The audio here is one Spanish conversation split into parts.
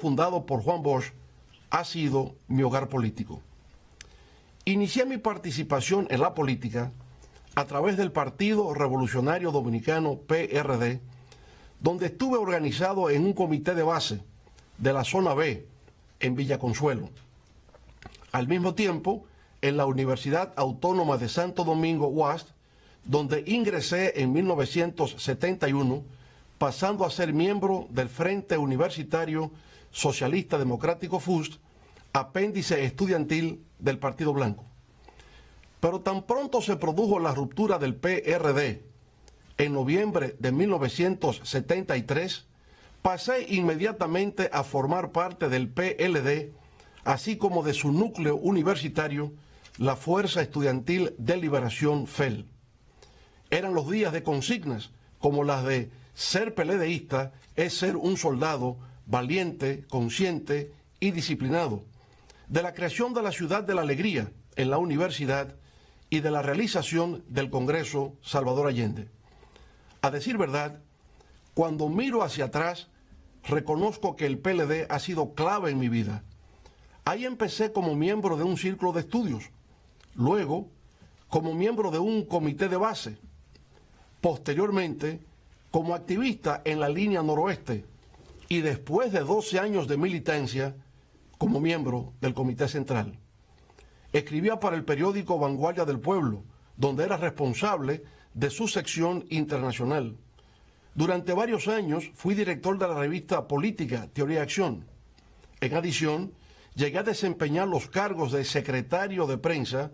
fundado por Juan Bosch ha sido mi hogar político. Inicié mi participación en la política a través del Partido Revolucionario Dominicano, PRD, donde estuve organizado en un comité de base de la Zona B, en Villa Consuelo. Al mismo tiempo, en la Universidad Autónoma de Santo Domingo, UAS, donde ingresé en 1971, pasando a ser miembro del Frente Universitario Socialista Democrático FUST, apéndice estudiantil del Partido Blanco. Pero tan pronto se produjo la ruptura del PRD en noviembre de 1973, pasé inmediatamente a formar parte del PLD, así como de su núcleo universitario, la Fuerza Estudiantil de Liberación FEL. Eran los días de consignas como las de ser PLDista es ser un soldado valiente, consciente y disciplinado, de la creación de la Ciudad de la Alegría en la universidad y de la realización del Congreso Salvador Allende. A decir verdad, cuando miro hacia atrás, reconozco que el PLD ha sido clave en mi vida. Ahí empecé como miembro de un círculo de estudios, luego como miembro de un comité de base, posteriormente como activista en la línea noroeste y después de 12 años de militancia como miembro del Comité Central. Escribía para el periódico Vanguardia del Pueblo, donde era responsable de su sección internacional. Durante varios años fui director de la revista política Teoría y Acción. En adición, llegué a desempeñar los cargos de secretario de prensa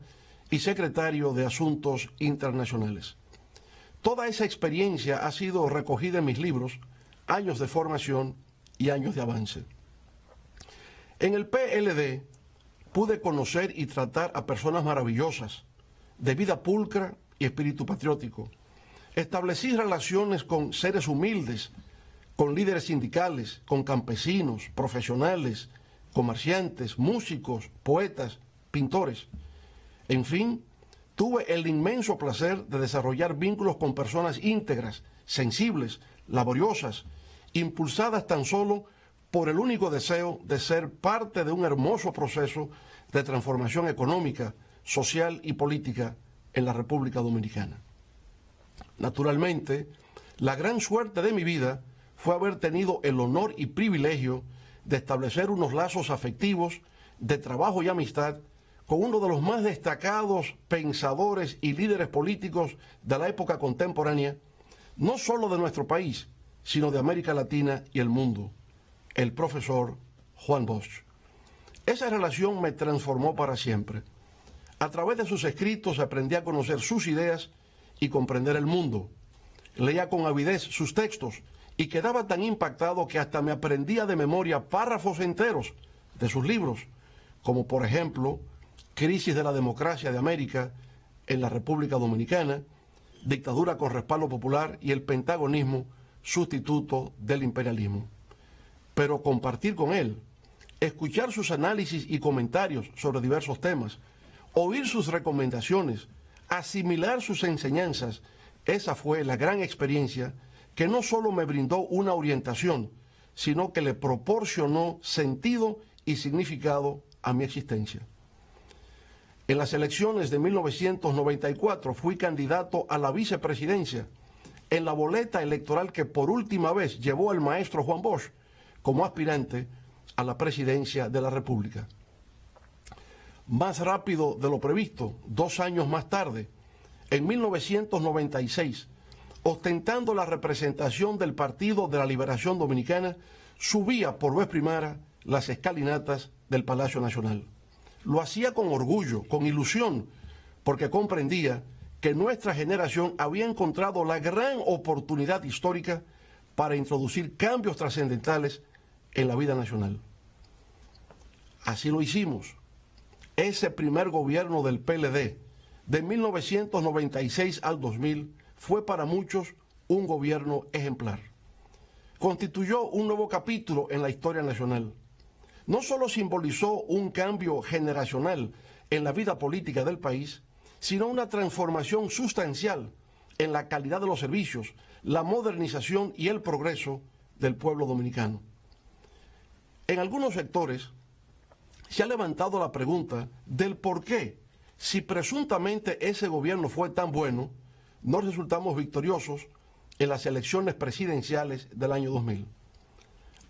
y secretario de Asuntos Internacionales. Toda esa experiencia ha sido recogida en mis libros, Años de Formación y Años de Avance. En el PLD pude conocer y tratar a personas maravillosas, de vida pulcra y espíritu patriótico. Establecí relaciones con seres humildes, con líderes sindicales, con campesinos, profesionales, comerciantes, músicos, poetas, pintores. En fin, tuve el inmenso placer de desarrollar vínculos con personas íntegras, sensibles, laboriosas, impulsadas tan solo por el único deseo de ser parte de un hermoso proceso de transformación económica, social y política en la República Dominicana. Naturalmente, la gran suerte de mi vida fue haber tenido el honor y privilegio de establecer unos lazos afectivos, de trabajo y amistad con uno de los más destacados pensadores y líderes políticos de la época contemporánea, no solo de nuestro país, sino de América Latina y el mundo, el profesor Juan Bosch. Esa relación me transformó para siempre. A través de sus escritos aprendí a conocer sus ideas y comprender el mundo. Leía con avidez sus textos y quedaba tan impactado que hasta me aprendía de memoria párrafos enteros de sus libros, como por ejemplo Crisis de la Democracia de América en la República Dominicana, Dictadura con respaldo popular y el pentagonismo sustituto del imperialismo. Pero compartir con él, escuchar sus análisis y comentarios sobre diversos temas, oír sus recomendaciones, asimilar sus enseñanzas, esa fue la gran experiencia que no solo me brindó una orientación, sino que le proporcionó sentido y significado a mi existencia. En las elecciones de 1994 fui candidato a la vicepresidencia en la boleta electoral que por última vez llevó el maestro Juan Bosch como aspirante a la presidencia de la República. Más rápido de lo previsto, 2 años más tarde, en 1996, ostentando la representación del Partido de la Liberación Dominicana, subía por vez primera las escalinatas del Palacio Nacional. Lo hacía con orgullo, con ilusión, porque comprendía que nuestra generación había encontrado la gran oportunidad histórica para introducir cambios trascendentales en la vida nacional. Así lo hicimos. Ese primer gobierno del PLD, de 1996 al 2000, fue para muchos un gobierno ejemplar. Constituyó un nuevo capítulo en la historia nacional. No solo simbolizó un cambio generacional en la vida política del país, sino una transformación sustancial en la calidad de los servicios, la modernización y el progreso del pueblo dominicano. En algunos sectores se ha levantado la pregunta del por qué, si presuntamente ese gobierno fue tan bueno, no resultamos victoriosos en las elecciones presidenciales del año 2000.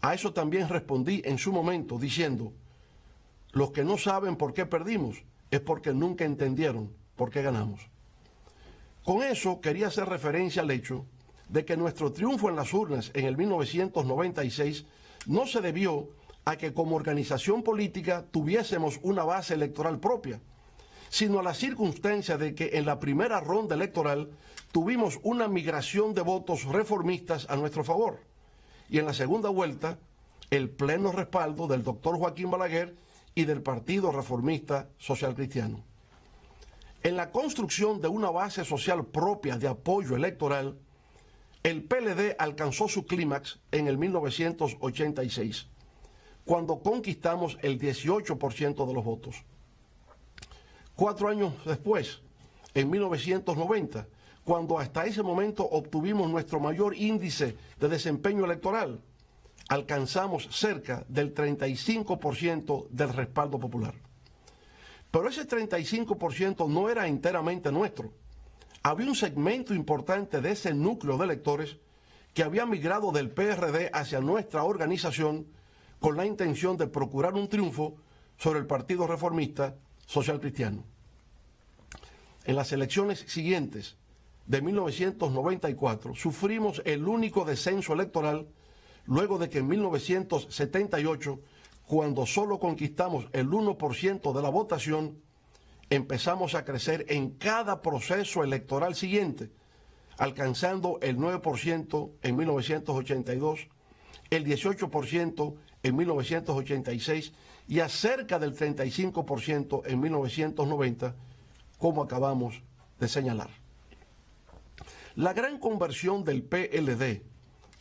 A eso también respondí en su momento diciendo, los que no saben por qué perdimos es porque nunca entendieron por qué ganamos. Con eso quería hacer referencia al hecho de que nuestro triunfo en las urnas en el 1996 no se debió a que como organización política tuviésemos una base electoral propia, sino a la circunstancia de que en la primera ronda electoral tuvimos una migración de votos reformistas a nuestro favor, y en la segunda vuelta el pleno respaldo del doctor Joaquín Balaguer y del Partido Reformista Social Cristiano. En la construcción de una base social propia de apoyo electoral, el PLD alcanzó su clímax en el 1986, cuando conquistamos el 18% de los votos. 4 años después, en 1990, cuando hasta ese momento obtuvimos nuestro mayor índice de desempeño electoral, alcanzamos cerca del 35% del respaldo popular. Pero ese 35% no era enteramente nuestro. Había un segmento importante de ese núcleo de electores que había migrado del PRD hacia nuestra organización con la intención de procurar un triunfo sobre el Partido Reformista Social Cristiano. En las elecciones siguientes de 1994 sufrimos el único descenso electoral luego de que en 1978, cuando solo conquistamos el 1% de la votación, empezamos a crecer en cada proceso electoral siguiente, alcanzando el 9% en 1982, el 18% en 1986 y a cerca del 35% en 1990, como acabamos de señalar. La gran conversión del PLD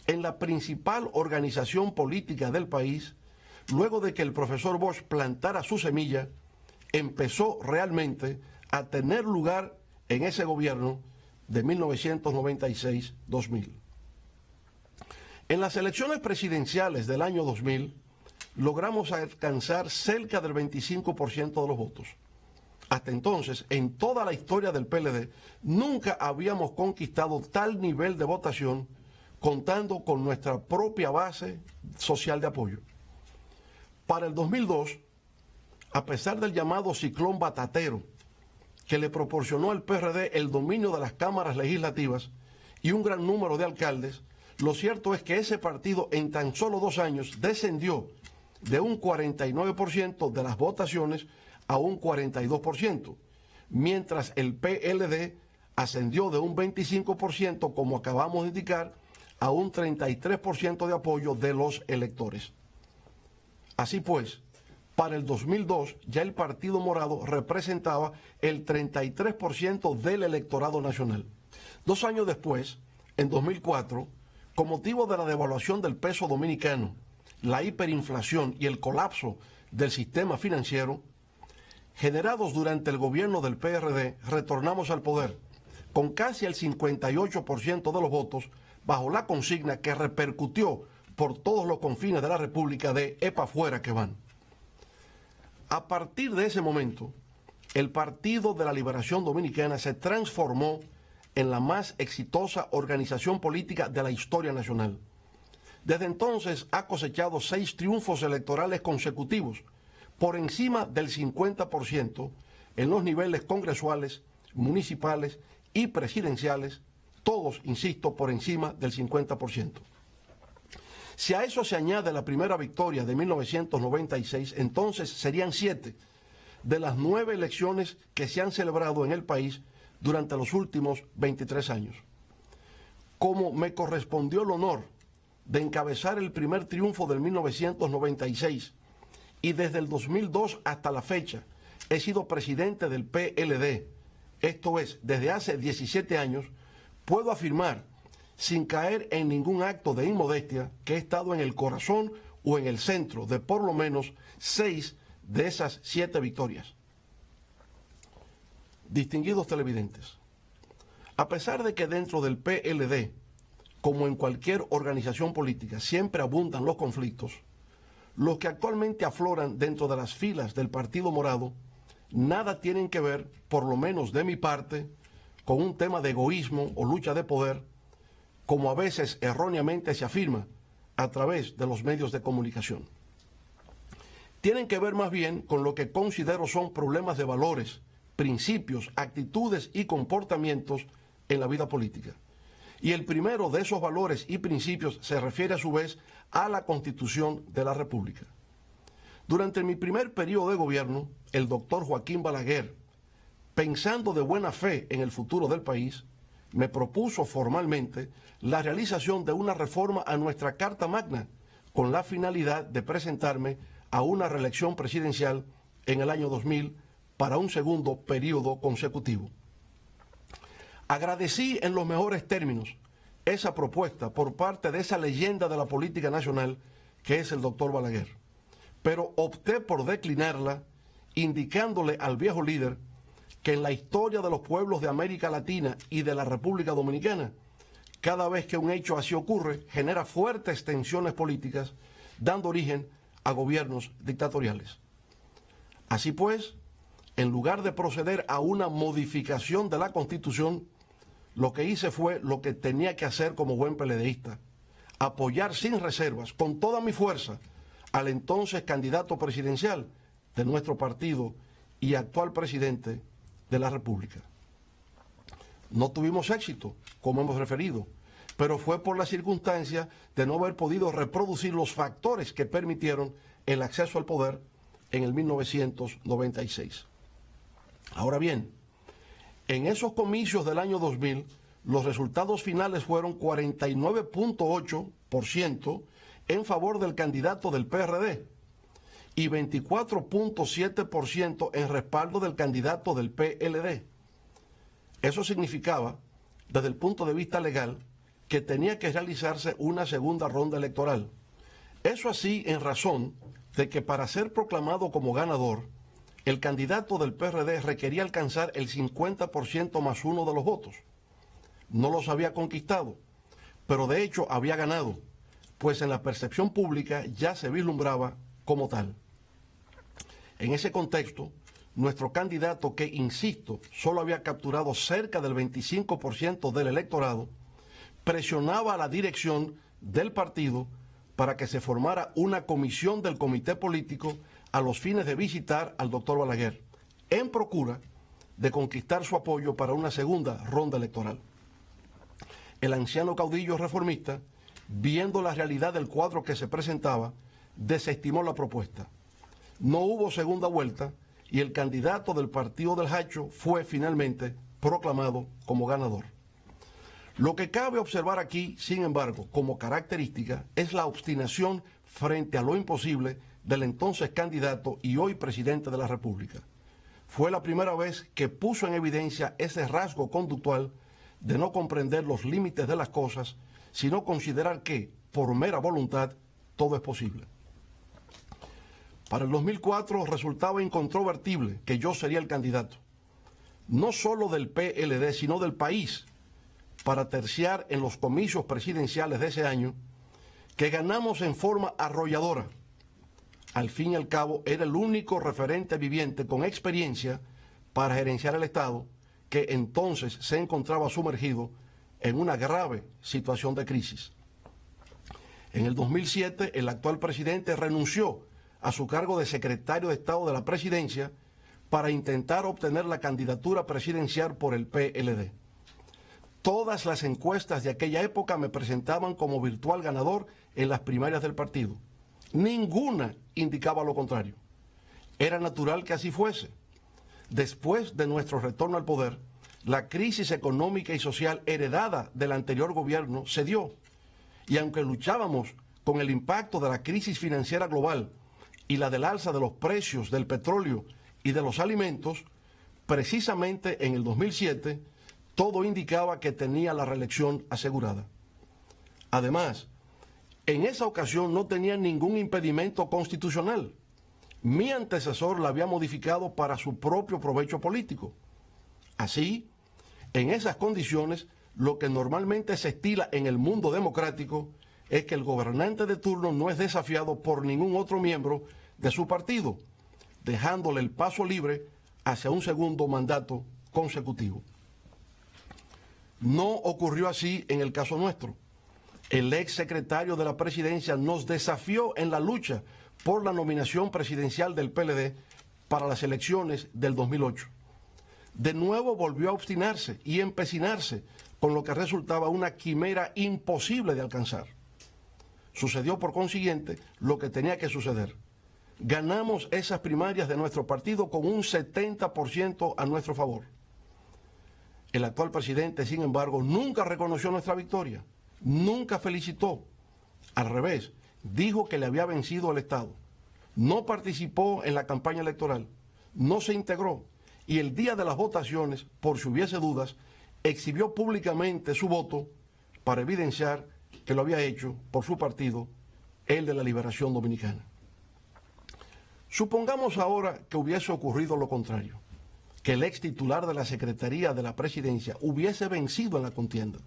en la principal organización política del país, luego de que el profesor Bosch plantara su semilla, empezó realmente a tener lugar en ese gobierno de 1996-2000. En las elecciones presidenciales del año 2000, logramos alcanzar cerca del 25% de los votos. Hasta entonces, en toda la historia del PLD, nunca habíamos conquistado tal nivel de votación contando con nuestra propia base social de apoyo. Para el 2002, a pesar del llamado ciclón batatero, que le proporcionó al PRD el dominio de las cámaras legislativas y un gran número de alcaldes, lo cierto es que ese partido en tan solo 2 años descendió de un 49% de las votaciones a un 42%, mientras el PLD ascendió de un 25%, como acabamos de indicar, a un 33% de apoyo de los electores. Así pues, para el 2002 ya el Partido Morado representaba el 33% del electorado nacional. 2 años después, en 2004, con motivo de la devaluación del peso dominicano, la hiperinflación y el colapso del sistema financiero, generados durante el gobierno del PRD, retornamos al poder con casi el 58% de los votos, bajo la consigna que repercutió por todos los confines de la República de "epa fuera que van". A partir de ese momento, el Partido de la Liberación Dominicana se transformó en la más exitosa organización política de la historia nacional. Desde entonces ha cosechado 6 triunfos electorales consecutivos, por encima del 50% en los niveles congresuales, municipales y presidenciales, todos, insisto, por encima del 50%. Si a eso se añade la primera victoria de 1996, entonces serían 7 de las 9 elecciones que se han celebrado en el país durante los últimos 23 años. Como me correspondió el honor de encabezar el primer triunfo del 1996 y desde el 2002 hasta la fecha he sido presidente del PLD, esto es, desde hace 17 años, puedo afirmar, sin caer en ningún acto de inmodestia, que he estado en el corazón o en el centro de por lo menos 6 de esas 7 victorias. Distinguidos televidentes, a pesar de que dentro del PLD, como en cualquier organización política, siempre abundan los conflictos, los que actualmente afloran dentro de las filas del Partido Morado nada tienen que ver, por lo menos de mi parte, con un tema de egoísmo o lucha de poder, como a veces erróneamente se afirma a través de los medios de comunicación. Tienen que ver más bien con lo que considero son problemas de valores, principios, actitudes y comportamientos en la vida política. Y el primero de esos valores y principios se refiere a su vez a la Constitución de la República. Durante mi primer periodo de gobierno, el doctor Joaquín Balaguer, pensando de buena fe en el futuro del país, me propuso formalmente la realización de una reforma a nuestra Carta Magna con la finalidad de presentarme a una reelección presidencial en el año 2000 para un segundo periodo consecutivo. Agradecí en los mejores términos esa propuesta por parte de esa leyenda de la política nacional que es el doctor Balaguer, pero opté por declinarla, indicándole al viejo líder que en la historia de los pueblos de América Latina y de la República Dominicana, cada vez que un hecho así ocurre, genera fuertes tensiones políticas, dando origen a gobiernos dictatoriales. Así pues, en lugar de proceder a una modificación de la Constitución, lo que hice fue lo que tenía que hacer como buen peledeísta: apoyar sin reservas, con toda mi fuerza, al entonces candidato presidencial de nuestro partido y actual presidente de la República. No tuvimos éxito, como hemos referido, pero fue por la circunstancia de no haber podido reproducir los factores que permitieron el acceso al poder en el 1996. Ahora bien, en esos comicios del año 2000, los resultados finales fueron 49.8% en favor del candidato del PRD y 24.7% en respaldo del candidato del PLD. Eso significaba, desde el punto de vista legal, que tenía que realizarse una segunda ronda electoral. Eso así en razón de que para ser proclamado como ganador, el candidato del PRD requería alcanzar el 50% más uno de los votos. No los había conquistado, pero de hecho había ganado, pues en la percepción pública ya se vislumbraba como tal. En ese contexto, nuestro candidato, que, insisto, solo había capturado cerca del 25% del electorado, presionaba a la dirección del partido para que se formara una comisión del comité político a los fines de visitar al doctor Balaguer, en procura de conquistar su apoyo para una segunda ronda electoral. El anciano caudillo reformista, viendo la realidad del cuadro que se presentaba, desestimó la propuesta. No hubo segunda vuelta y el candidato del partido del Hacho fue finalmente proclamado como ganador. Lo que cabe observar aquí, sin embargo, como característica, es la obstinación frente a lo imposible del entonces candidato y hoy presidente de la República. Fue la primera vez que puso en evidencia ese rasgo conductual de no comprender los límites de las cosas, sino considerar que, por mera voluntad, todo es posible. Para el 2004 resultaba incontrovertible que yo sería el candidato, no solo del PLD, sino del país, para terciar en los comicios presidenciales de ese año, que ganamos en forma arrolladora. Al fin y al cabo, era el único referente viviente con experiencia para gerenciar el Estado, que entonces se encontraba sumergido en una grave situación de crisis. En el 2007, el actual presidente renunció a su cargo de secretario de Estado de la Presidencia para intentar obtener la candidatura presidencial por el PLD. Todas las encuestas de aquella época me presentaban como virtual ganador en las primarias del partido. Ninguna indicaba lo contrario. Era natural que así fuese. Después de nuestro retorno al poder, la crisis económica y social heredada del anterior gobierno se dio. Y aunque luchábamos con el impacto de la crisis financiera global y la del alza de los precios del petróleo y de los alimentos, precisamente en el 2007, todo indicaba que tenía la reelección asegurada. Además, en esa ocasión no tenía ningún impedimento constitucional. Mi antecesor la había modificado para su propio provecho político. Así, en esas condiciones, lo que normalmente se estila en el mundo democrático es que el gobernante de turno no es desafiado por ningún otro miembro de su partido, dejándole el paso libre hacia un segundo mandato consecutivo. No ocurrió así en el caso nuestro. El ex secretario de la presidencia nos desafió en la lucha por la nominación presidencial del PLD para las elecciones del 2008. De nuevo volvió a obstinarse y empecinarse, con lo que resultaba una quimera imposible de alcanzar. Sucedió por consiguiente lo que tenía que suceder. Ganamos esas primarias de nuestro partido con un 70% a nuestro favor. El actual presidente, sin embargo, nunca reconoció nuestra victoria, nunca felicitó. Al revés, dijo que le había vencido el Estado. No participó en la campaña electoral, no se integró y el día de las votaciones, por si hubiese dudas, exhibió públicamente su voto para evidenciar que lo había hecho por su partido, el de la Liberación Dominicana. Supongamos ahora que hubiese ocurrido lo contrario, que el ex titular de la Secretaría de la Presidencia hubiese vencido en la contienda.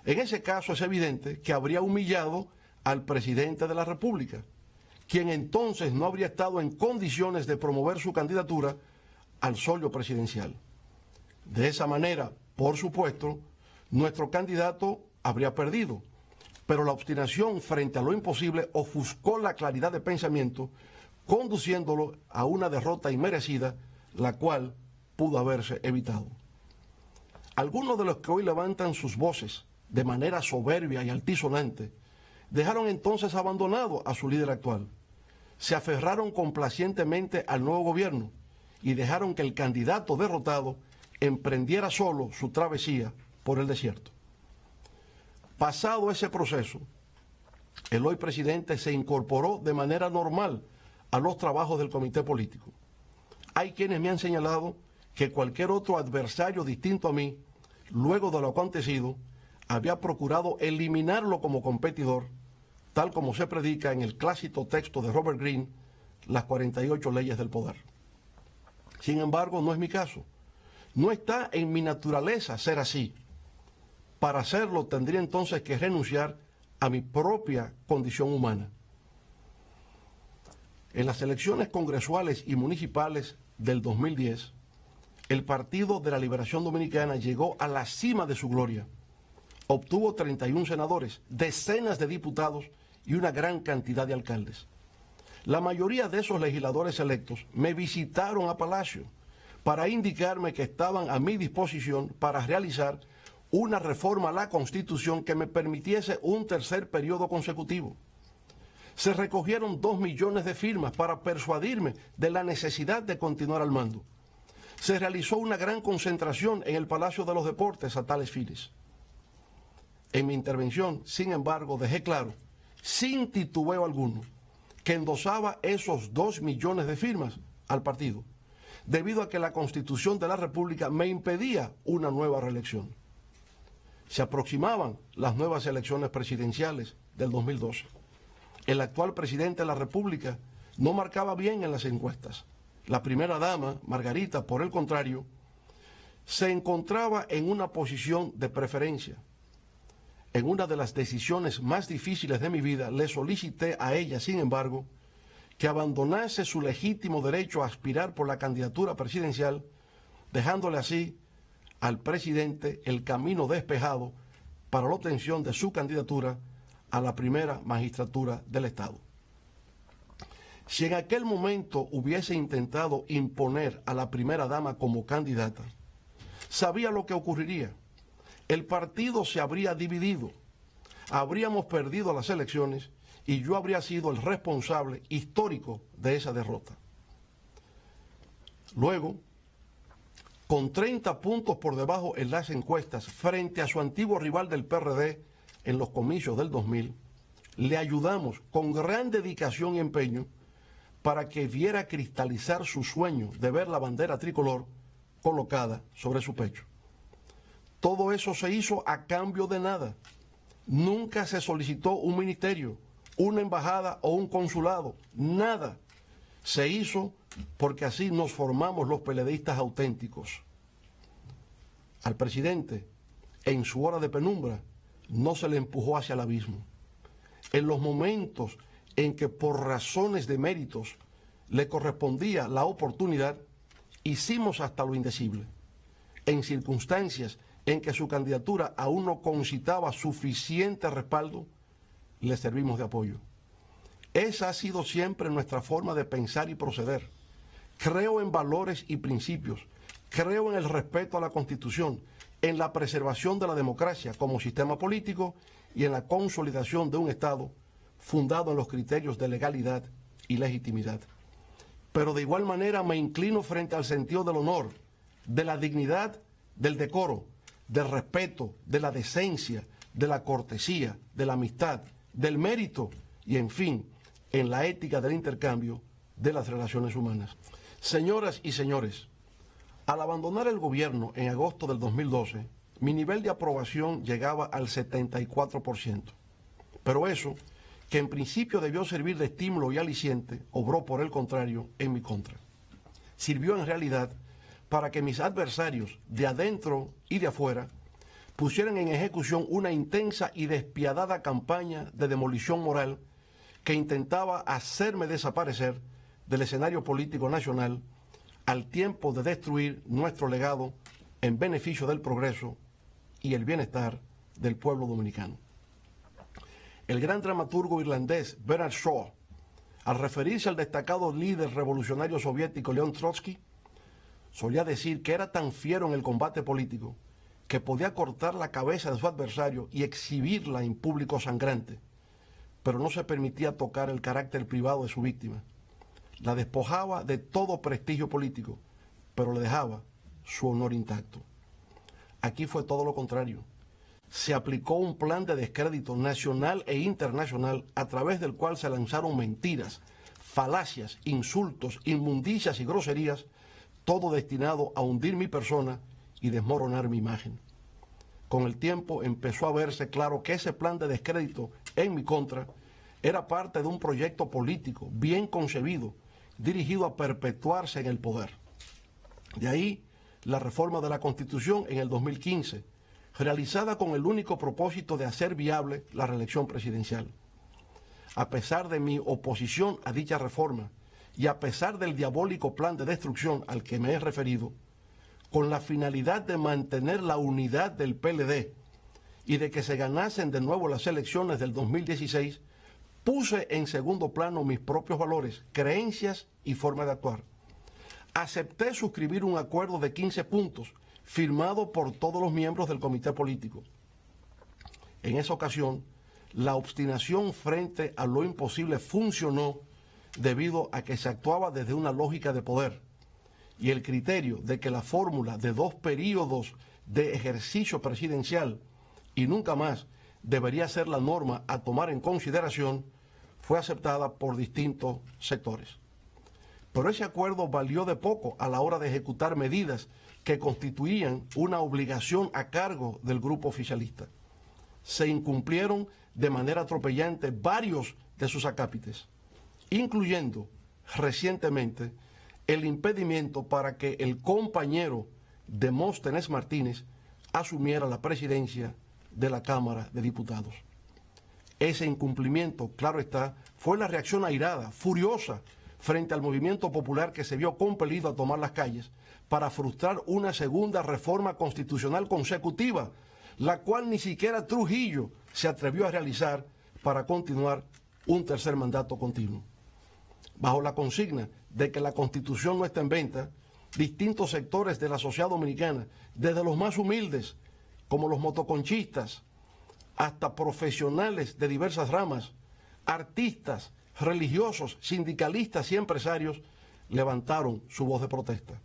En ese caso es evidente que habría humillado al presidente de la República, quien entonces no habría estado en condiciones de promover su candidatura al solio presidencial. De esa manera, por supuesto, nuestro candidato habría perdido, pero la obstinación frente a lo imposible ofuscó la claridad de pensamiento, conduciéndolo a una derrota inmerecida, la cual pudo haberse evitado. Algunos de los que hoy levantan sus voces de manera soberbia y altisonante dejaron entonces abandonado a su líder actual. Se aferraron complacientemente al nuevo gobierno y dejaron que el candidato derrotado emprendiera solo su travesía por el desierto. Pasado ese proceso, el hoy presidente se incorporó de manera normal a los trabajos del comité político. Hay quienes me han señalado que cualquier otro adversario distinto a mí, luego de lo acontecido, había procurado eliminarlo como competidor, tal como se predica en el clásico texto de Robert Greene, Las 48 leyes del poder. Sin embargo, no es mi caso. No está en mi naturaleza ser así. Para hacerlo tendría entonces que renunciar a mi propia condición humana. En las elecciones congresuales y municipales del 2010, el Partido de la Liberación Dominicana llegó a la cima de su gloria. Obtuvo 31 senadores, decenas de diputados y una gran cantidad de alcaldes. La mayoría de esos legisladores electos me visitaron a Palacio para indicarme que estaban a mi disposición para realizar una reforma a la Constitución que me permitiese un tercer periodo consecutivo. Se recogieron 2 millones de firmas para persuadirme de la necesidad de continuar al mando. Se realizó una gran concentración en el Palacio de los Deportes a tales fines. En mi intervención, sin embargo, dejé claro, sin titubeo alguno, que endosaba esos 2 millones de firmas al partido, debido a que la Constitución de la República me impedía una nueva reelección. Se aproximaban las nuevas elecciones presidenciales del 2012. El actual presidente de la República no marcaba bien en las encuestas. La primera dama, Margarita, por el contrario, se encontraba en una posición de preferencia. En una de las decisiones más difíciles de mi vida, le solicité a ella, sin embargo, que abandonase su legítimo derecho a aspirar por la candidatura presidencial, dejándole así al presidente el camino despejado para la obtención de su candidatura a la primera magistratura del Estado. Si en aquel momento hubiese intentado imponer a la primera dama como candidata, sabía lo que ocurriría. El partido se habría dividido, habríamos perdido las elecciones y yo habría sido el responsable histórico de esa derrota. Luego, con 30 puntos por debajo en las encuestas frente a su antiguo rival del PRD en los comicios del 2000, le ayudamos con gran dedicación y empeño para que viera cristalizar su sueño de ver la bandera tricolor colocada sobre su pecho. Todo eso se hizo a cambio de nada. Nunca se solicitó un ministerio, una embajada o un consulado, nada. Se hizo porque así nos formamos los PLDistas auténticos. Al presidente, en su hora de penumbra, no se le empujó hacia el abismo. en los momentos en que por razones de méritos le correspondía la oportunidad, hicimos hasta lo indecible. En circunstancias en que su candidatura aún no concitaba suficiente respaldo, le servimos de apoyo. Esa ha sido siempre nuestra forma de pensar y proceder. Creo en valores y principios, creo en el respeto a la Constitución, en la preservación de la democracia como sistema político y en la consolidación de un Estado fundado en los criterios de legalidad y legitimidad. Pero de igual manera me inclino frente al sentido del honor, de la dignidad, del decoro, del respeto, de la decencia, de la cortesía, de la amistad, del mérito y, en fin, en la ética del intercambio de las relaciones humanas. Señoras y señores, al abandonar el gobierno en agosto del 2012, mi nivel de aprobación llegaba al 74%. Pero eso, que en principio debió servir de estímulo y aliciente, obró por el contrario en mi contra. Sirvió en realidad para que mis adversarios de adentro y de afuera pusieran en ejecución una intensa y despiadada campaña de demolición moral que intentaba hacerme desaparecer del escenario político nacional al tiempo de destruir nuestro legado en beneficio del progreso y el bienestar del pueblo dominicano. El gran dramaturgo irlandés Bernard Shaw, al referirse al destacado líder revolucionario soviético León Trotsky, solía decir que era tan fiero en el combate político que podía cortar la cabeza de su adversario y exhibirla en público sangrante, pero no se permitía tocar el carácter privado de su víctima. La despojaba de todo prestigio político, pero le dejaba su honor intacto. Aquí fue todo lo contrario. Se aplicó un plan de descrédito nacional e internacional a través del cual se lanzaron mentiras, falacias, insultos, inmundicias y groserías, todo destinado a hundir mi persona y desmoronar mi imagen. Con el tiempo empezó a verse claro que ese plan de descrédito en mi contra era parte de un proyecto político bien concebido, dirigido a perpetuarse en el poder. De ahí la reforma de la Constitución en el 2015, realizada con el único propósito de hacer viable la reelección presidencial. A pesar de mi oposición a dicha reforma y a pesar del diabólico plan de destrucción al que me he referido, con la finalidad de mantener la unidad del PLD y de que se ganasen de nuevo las elecciones del 2016, puse en segundo plano mis propios valores, creencias y forma de actuar. Acepté suscribir un acuerdo de 15 puntos firmado por todos los miembros del comité político. En esa ocasión, la obstinación frente a lo imposible funcionó debido a que se actuaba desde una lógica de poder y el criterio de que la fórmula de 2 periodos de ejercicio presidencial y nunca más debería ser la norma a tomar en consideración fue aceptada por distintos sectores. Pero ese acuerdo valió de poco a la hora de ejecutar medidas que constituían una obligación a cargo del grupo oficialista. Se incumplieron de manera atropellante varios de sus acápites, incluyendo recientemente el impedimento para que el compañero Demóstenes Martínez asumiera la presidencia de la Cámara de Diputados. Ese incumplimiento, claro está, fue la reacción airada, furiosa, frente al movimiento popular que se vio compelido a tomar las calles para frustrar una segunda reforma constitucional consecutiva, la cual ni siquiera Trujillo se atrevió a realizar para continuar un tercer mandato continuo. Bajo la consigna de que la Constitución no está en venta, distintos sectores de la sociedad dominicana, desde los más humildes, como los motoconchistas, hasta profesionales de diversas ramas, artistas, religiosos, sindicalistas y empresarios, levantaron su voz de protesta.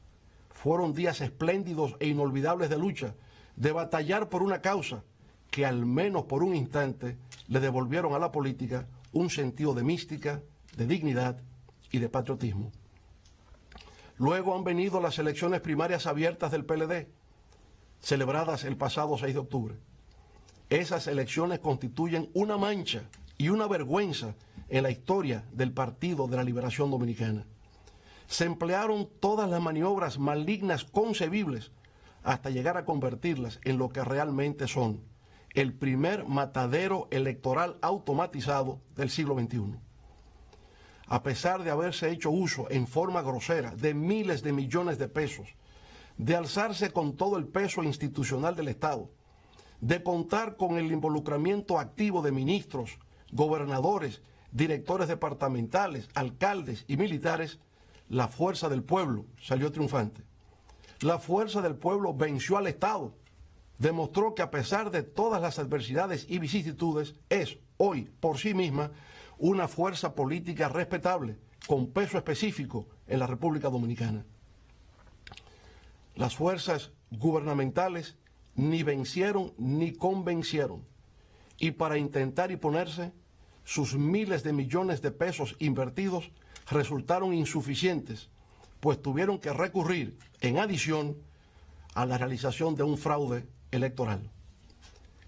Fueron días espléndidos e inolvidables de lucha, de batallar por una causa que al menos por un instante le devolvieron a la política un sentido de mística, de dignidad y de patriotismo. Luego han venido las elecciones primarias abiertas del PLD, celebradas el pasado 6 de octubre. Esas elecciones constituyen una mancha y una vergüenza en la historia del Partido de la Liberación Dominicana. Se emplearon todas las maniobras malignas concebibles hasta llegar a convertirlas en lo que realmente son, el primer matadero electoral automatizado del siglo XXI. A pesar de haberse hecho uso en forma grosera de miles de millones de pesos, de alzarse con todo el peso institucional del Estado, de contar con el involucramiento activo de ministros, gobernadores, directores departamentales, alcaldes y militares, la fuerza del pueblo salió triunfante. La fuerza del pueblo venció al Estado, demostró que a pesar de todas las adversidades y vicisitudes, es hoy por sí misma una fuerza política respetable, con peso específico en la República Dominicana. Las fuerzas gubernamentales ni vencieron ni convencieron, y para intentar imponerse, sus miles de millones de pesos invertidos resultaron insuficientes, pues tuvieron que recurrir, en adición, a la realización de un fraude electoral.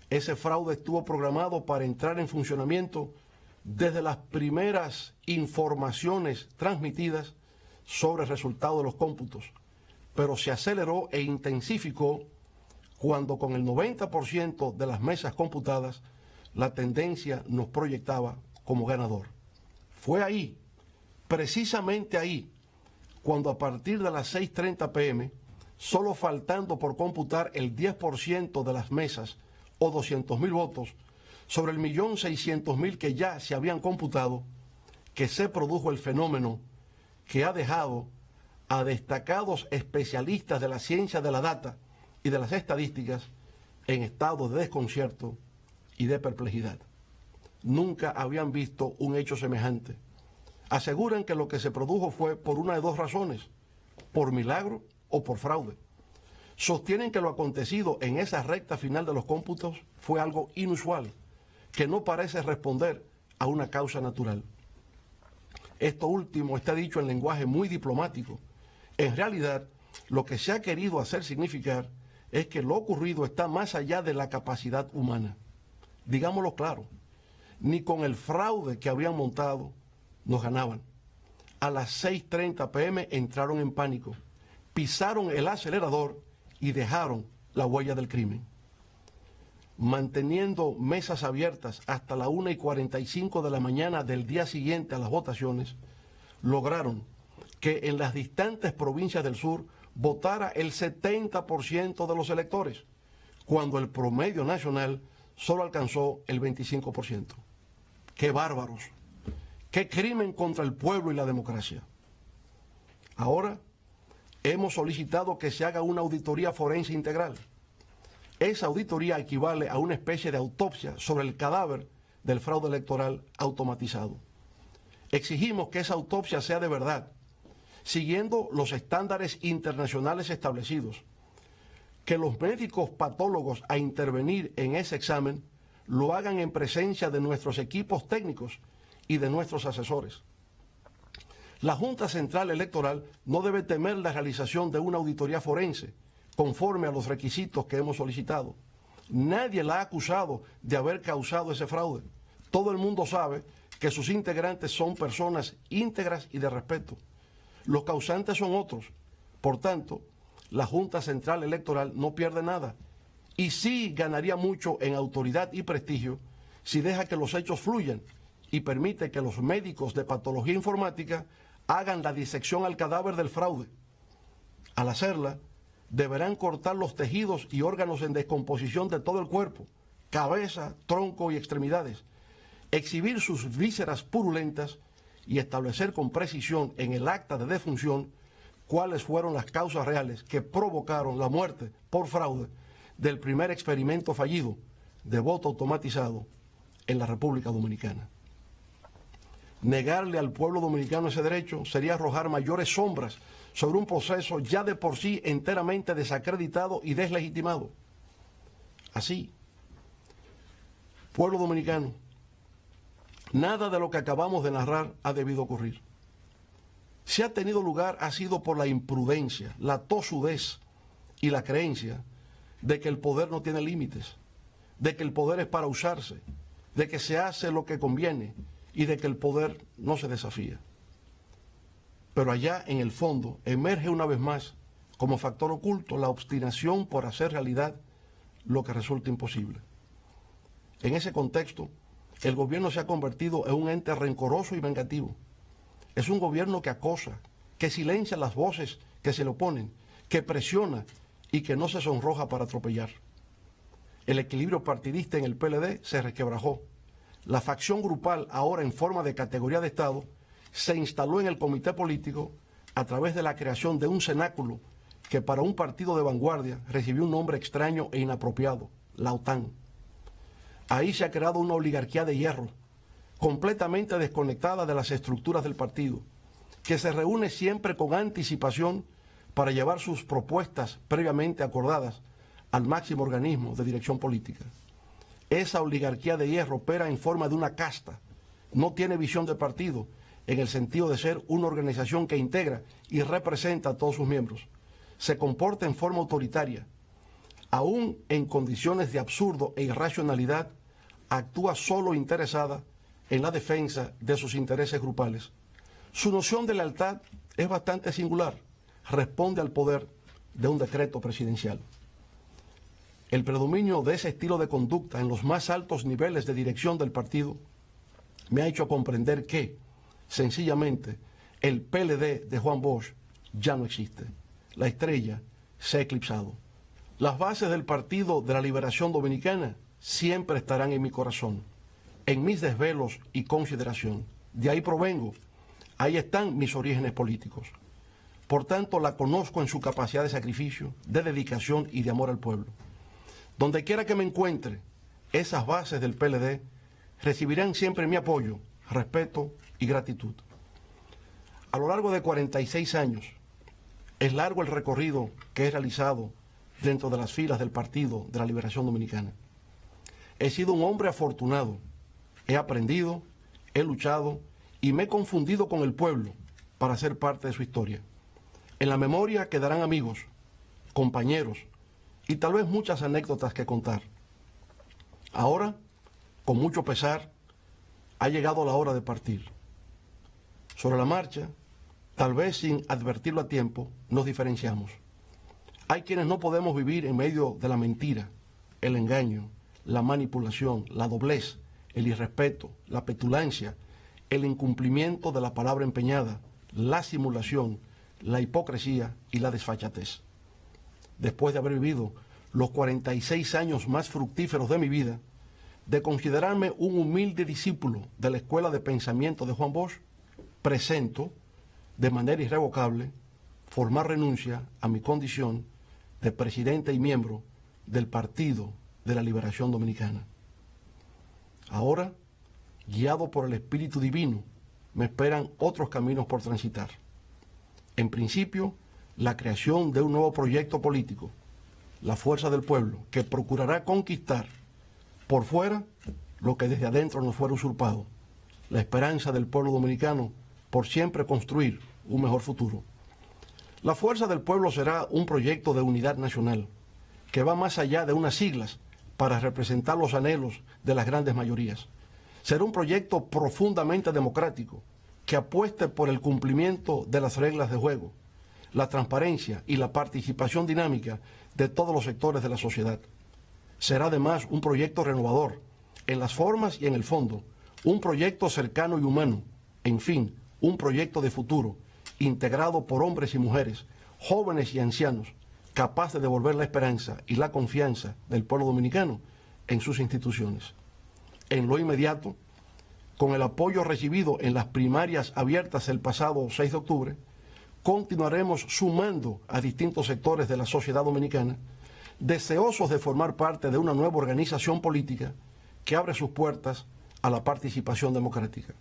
Ese fraude estuvo programado para entrar en funcionamiento desde las primeras informaciones transmitidas sobre el resultado de los cómputos, pero se aceleró e intensificó cuando con el 90% de las mesas computadas la tendencia nos proyectaba como ganador. Fue ahí, precisamente ahí, cuando a partir de las 6:30 p.m., solo faltando por computar el 10% de las mesas o 200.000 votos sobre el 1.600.000 que ya se habían computado, que se produjo el fenómeno que ha dejado a destacados especialistas de la ciencia de la data y de las estadísticas en estado de desconcierto y de perplejidad. Nunca habían visto un hecho semejante. Aseguran que lo que se produjo fue por una de dos razones, por milagro o por fraude. Sostienen que lo acontecido en esa recta final de los cómputos fue algo inusual, que no parece responder a una causa natural. Esto último está dicho en lenguaje muy diplomático. En realidad, lo que se ha querido hacer significar es que lo ocurrido está más allá de la capacidad humana. Digámoslo claro, ni con el fraude que habían montado nos ganaban. A las 6:30 p.m. entraron en pánico, pisaron el acelerador y dejaron la huella del crimen. Manteniendo mesas abiertas hasta la 1:45 de la mañana del día siguiente a las votaciones, lograron que en las distantes provincias del sur votara el 70% de los electores, cuando el promedio nacional solo alcanzó el 25%. ¡Qué bárbaros! ¡Qué crimen contra el pueblo y la democracia! Ahora hemos solicitado que se haga una auditoría forense integral. Esa auditoría equivale a una especie de autopsia sobre el cadáver del fraude electoral automatizado. Exigimos que esa autopsia sea de verdad, siguiendo los estándares internacionales establecidos, que los médicos patólogos a intervenir en ese examen lo hagan en presencia de nuestros equipos técnicos y de nuestros asesores. La Junta Central Electoral no debe temer la realización de una auditoría forense, conforme a los requisitos que hemos solicitado. Nadie la ha acusado de haber causado ese fraude. Todo el mundo sabe que sus integrantes son personas íntegras y de respeto. Los causantes son otros. Por tanto, la Junta Central Electoral no pierde nada y sí ganaría mucho en autoridad y prestigio si deja que los hechos fluyan y permite que los médicos de patología informática hagan la disección al cadáver del fraude. Al hacerla, deberán cortar los tejidos y órganos en descomposición de todo el cuerpo, cabeza, tronco y extremidades, exhibir sus vísceras purulentas y establecer con precisión en el acta de defunción cuáles fueron las causas reales que provocaron la muerte por fraude del primer experimento fallido de voto automatizado en la República Dominicana. Negarle al pueblo dominicano ese derecho sería arrojar mayores sombras sobre un proceso ya de por sí enteramente desacreditado y deslegitimado. Así, pueblo dominicano, nada de lo que acabamos de narrar ha debido ocurrir. Si ha tenido lugar ha sido por la imprudencia, la tosudez y la creencia de que el poder no tiene límites, de que el poder es para usarse, de que se hace lo que conviene y de que el poder no se desafía. Pero allá en el fondo emerge una vez más como factor oculto la obstinación por hacer realidad lo que resulta imposible. En ese contexto, el gobierno se ha convertido en un ente rencoroso y vengativo. Es un gobierno que acosa, que silencia las voces que se le oponen, que presiona y que no se sonroja para atropellar. El equilibrio partidista en el PLD se resquebrajó. La facción grupal, ahora en forma de categoría de Estado, se instaló en el comité político a través de la creación de un cenáculo que para un partido de vanguardia recibió un nombre extraño e inapropiado, la OTAN. Ahí se ha creado una oligarquía de hierro, completamente desconectada de las estructuras del partido, que se reúne siempre con anticipación para llevar sus propuestas previamente acordadas al máximo organismo de dirección política. Esa oligarquía de hierro opera en forma de una casta, no tiene visión de partido, en el sentido de ser una organización que integra y representa a todos sus miembros. Se comporta en forma autoritaria. Aún en condiciones de absurdo e irracionalidad, actúa solo interesada en la defensa de sus intereses grupales. Su noción de lealtad es bastante singular. Responde al poder de un decreto presidencial. El predominio de ese estilo de conducta en los más altos niveles de dirección del partido me ha hecho comprender que, sencillamente, el PLD de Juan Bosch ya no existe. La estrella se ha eclipsado. Las bases del Partido de la Liberación Dominicana siempre estarán en mi corazón, en mis desvelos y consideración. De ahí provengo, ahí están mis orígenes políticos. Por tanto, la conozco en su capacidad de sacrificio, de dedicación y de amor al pueblo. Donde quiera que me encuentre, esas bases del PLD recibirán siempre mi apoyo, respeto y gratitud. A lo largo de 46 años, es largo el recorrido que he realizado dentro de las filas del Partido de la Liberación Dominicana. He sido un hombre afortunado, he aprendido, he luchado y me he confundido con el pueblo para ser parte de su historia. En la memoria quedarán amigos, compañeros y tal vez muchas anécdotas que contar. Ahora, con mucho pesar, ha llegado la hora de partir. Sobre la marcha, tal vez sin advertirlo a tiempo, nos diferenciamos. Hay quienes no podemos vivir en medio de la mentira, el engaño, la manipulación, la doblez, el irrespeto, la petulancia, el incumplimiento de la palabra empeñada, la simulación, la hipocresía y la desfachatez. Después de haber vivido los 46 años más fructíferos de mi vida, de considerarme un humilde discípulo de la Escuela de Pensamiento de Juan Bosch, presento, de manera irrevocable, formar renuncia a mi condición de presidente y miembro del Partido de la Liberación Dominicana. Ahora, guiado por el Espíritu Divino, me esperan otros caminos por transitar. En principio, la creación de un nuevo proyecto político, la fuerza del pueblo, que procurará conquistar por fuera lo que desde adentro nos fuera usurpado, la esperanza del pueblo dominicano por siempre construir un mejor futuro. La fuerza del pueblo será un proyecto de unidad nacional que va más allá de unas siglas para representar los anhelos de las grandes mayorías. Será un proyecto profundamente democrático que apueste por el cumplimiento de las reglas de juego, la transparencia y la participación dinámica de todos los sectores de la sociedad. Será además un proyecto renovador en las formas y en el fondo, un proyecto cercano y humano, en fin, un proyecto de futuro, integrado por hombres y mujeres, jóvenes y ancianos, capaz de devolver la esperanza y la confianza del pueblo dominicano en sus instituciones. En lo inmediato, con el apoyo recibido en las primarias abiertas el pasado 6 de octubre, continuaremos sumando a distintos sectores de la sociedad dominicana, deseosos de formar parte de una nueva organización política que abre sus puertas a la participación democrática.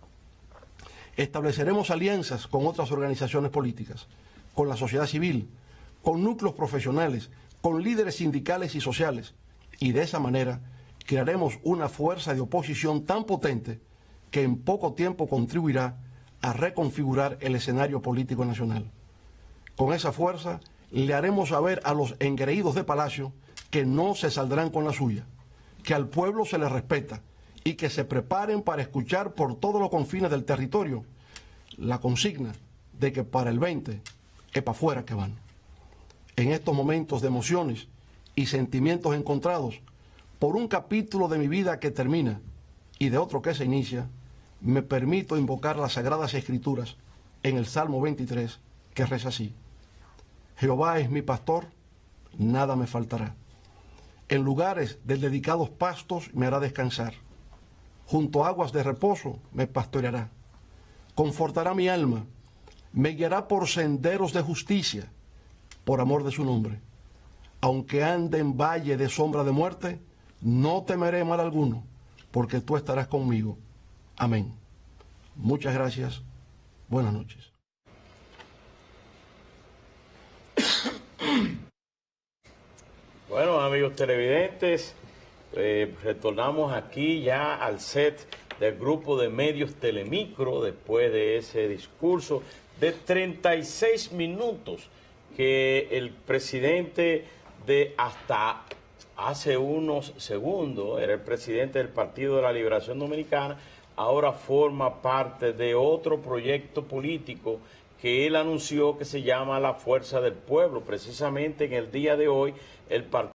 Estableceremos alianzas con otras organizaciones políticas, con la sociedad civil, con núcleos profesionales, con líderes sindicales y sociales, y de esa manera crearemos una fuerza de oposición tan potente que en poco tiempo contribuirá a reconfigurar el escenario político nacional. Con esa fuerza le haremos saber a los engreídos de Palacio que no se saldrán con la suya, que al pueblo se le respeta y que se preparen para escuchar por todos los confines del territorio la consigna de que para el 20 es para afuera que van. En estos momentos de emociones y sentimientos encontrados, por un capítulo de mi vida que termina y de otro que se inicia, me permito invocar las Sagradas Escrituras en el Salmo 23, que reza así: Jehová es mi pastor, nada me faltará. En lugares de dedicados pastos me hará descansar. Junto a aguas de reposo me pastoreará. Confortará mi alma. Me guiará por senderos de justicia, por amor de su nombre. Aunque ande en valle de sombra de muerte, no temeré mal alguno, porque tú estarás conmigo. Amén. Muchas gracias. Buenas noches. Bueno, amigos televidentes, retornamos aquí ya al set del grupo de medios Telemicro después de ese discurso de 36 minutos que el presidente de hasta hace unos segundos era el presidente del Partido de la Liberación Dominicana, ahora forma parte de otro proyecto político que él anunció que se llama La Fuerza del Pueblo. Precisamente en el día de hoy el partido